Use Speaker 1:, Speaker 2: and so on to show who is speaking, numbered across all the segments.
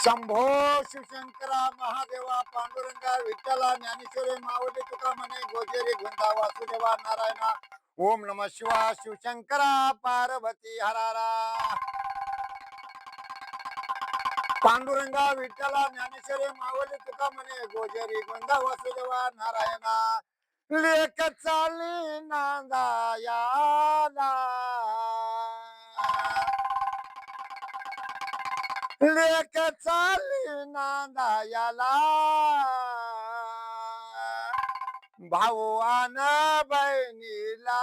Speaker 1: शंभो शिवशंकरा महादेवा पांडुरंगा विठ्ठला ज्ञानेश्वरी माऊली तुका म्हणे गोजेरी गुंदा वासुदेवा नारायणा. ओम नम शिवा शिवशंकरा पार्वती हरारा. पांडुरंगा विठ्ठला ज्ञानेश्वरी माऊली तुका म्हणे गोजेरी गुंदा वासुदेवा नारायणा. लेख चाली नांदायाला लेक चाली नांदायाला भाऊ आन बहिणीला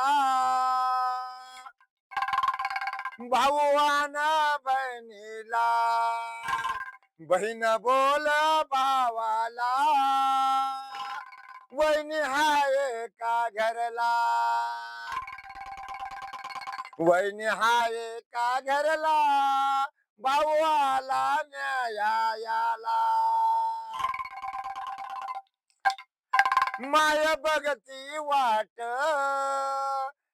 Speaker 1: भाऊ आन बहिणीला बहीण बोल भावाला वहिनी हाय का घरला वहिनी हाय का घरला भाऊ आला न्यायाला. माय बघती वाट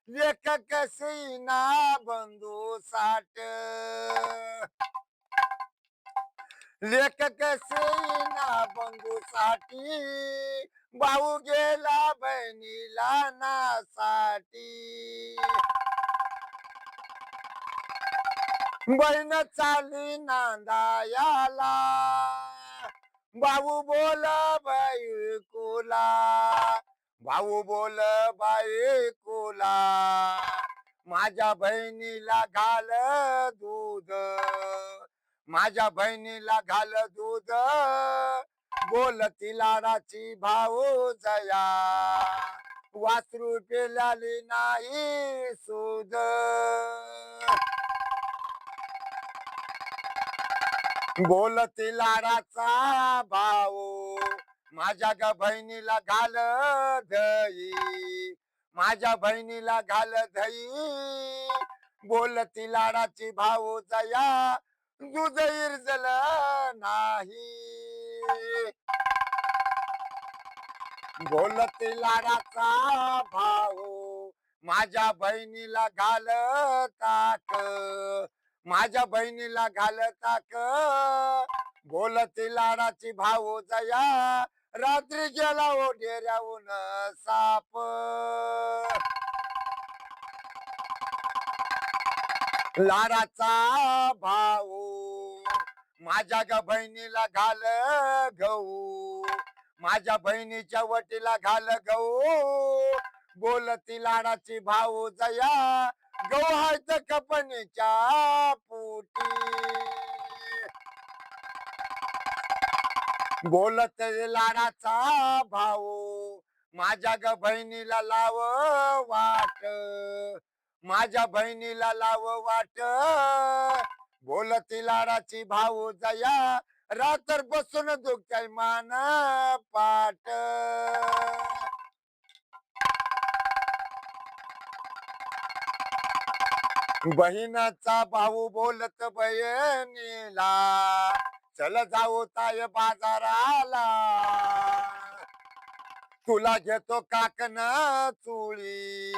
Speaker 1: लेख कशी ना बंधू साठ लेख कशी ना बंधू साठी भाऊ गेला बहिणीला नासाठी. बहीण चाली नांदायाला भाऊ बोल बायकोला भाऊ बोल बायकोला माझ्या बहिणीला घाल दूध माझ्या बहिणीला घाल दूध बोलती लाडाची भाऊ जया वासरू पेलाली नाही सूद. बोलती लाडाचा भाऊ माझ्या ग बहिणीला घाल दही माझ्या बहिणीला घाल दही बोलती लाडाची भाऊ जया दूध इरजल नाही. बोलती लाडाचा भाऊ माझ्या बहिणीला घाल ताक माझ्या बहिणीला घाल ताक बोलती लाडाची भाऊ जया रात्री गेला ओ डेऱ्याहून साप. लाडाचा भाऊ माझ्या ग बहिणीला घाल गहू माझ्या बहिणीच्या वटीला घाल गहू बोलती लाडाची भाऊ जया गहू हायत कपणीच्या पोटी. बोलत लाडाचा भाऊ माझ्या ग बहिणीला लाव वाट माझ्या बहिणीला लाव वाट बोलती लाडाची भाऊ जया रात्र बसून दुखताय मान पाट. बहिणाचा भाऊ बोलत बहिणीला चल जाऊ ताय बाजाराला तुला घेतो काकन चुळी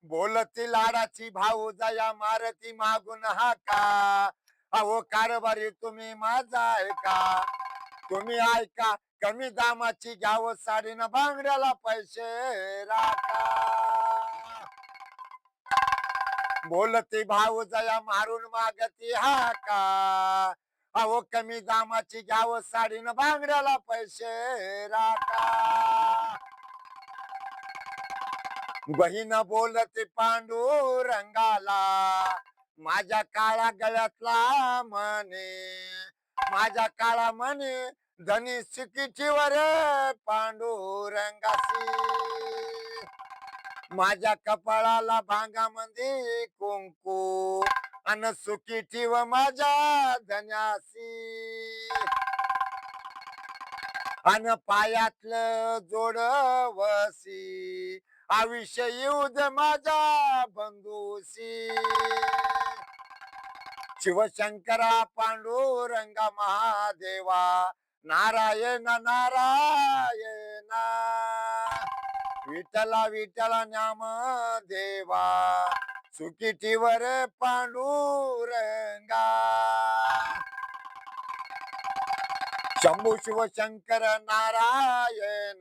Speaker 1: बोलती लाडाची भाऊ जया मारती मागून हाका अहो कारभारी तुम्ही माझा ऐका तुम्ही ऐका कमी दामाची घ्यावं साडी न बांगड्याला पैसे राखा. बोलती भाऊ जया मारून मागती हाका अहो कमी दामाची घ्यावं साडी न बांगड्याला पैसे राखा. बहीण बोलते पांडुरंगाला माझ्या काळा गळ्यातला म्हणे माझ्या काळा म्हणे धनी सिकिटीवर पांडुरंगासी माझ्या कपाळाला भांगामध्ये कुंकू अन सुकी ठेव माझ्या धन्यासी अन पायातलं जोडवसी आयुष्य येऊ दे माझ्या बंधूसी. शिवशंकरा पांडुरंगा महादेवा नारायण नारायण विठ्ठला विठ्ठला नाम देवा सुकिटीवर पांडुरंगा. शंभू शिवशंकर नारायण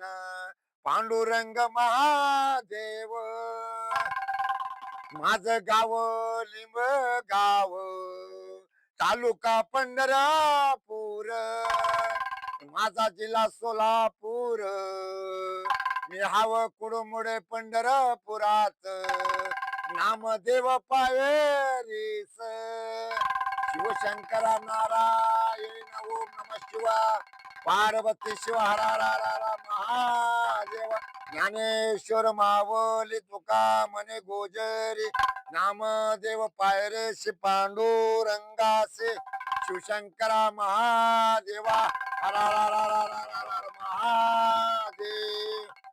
Speaker 1: पांडुरंग महादेव. माझं गाव लिंबगाव, तालुका पंढरपूर, माझा जिल्हा सोलापूर. मी हाव कुडमुडे पंढरपुरात, नामदेव पायरीस. शिवशंकरा नारायण ओम नम शिवाय. पार्वती शिव हर हर हर हर महादेव. ज्ञानेश्वर मावली तुका म्हणे गोजरी, नामदेव पायरेशी पांडुरंगासे. शिवशंकरा महादेवा हर हर हर हर हर हर महादेव.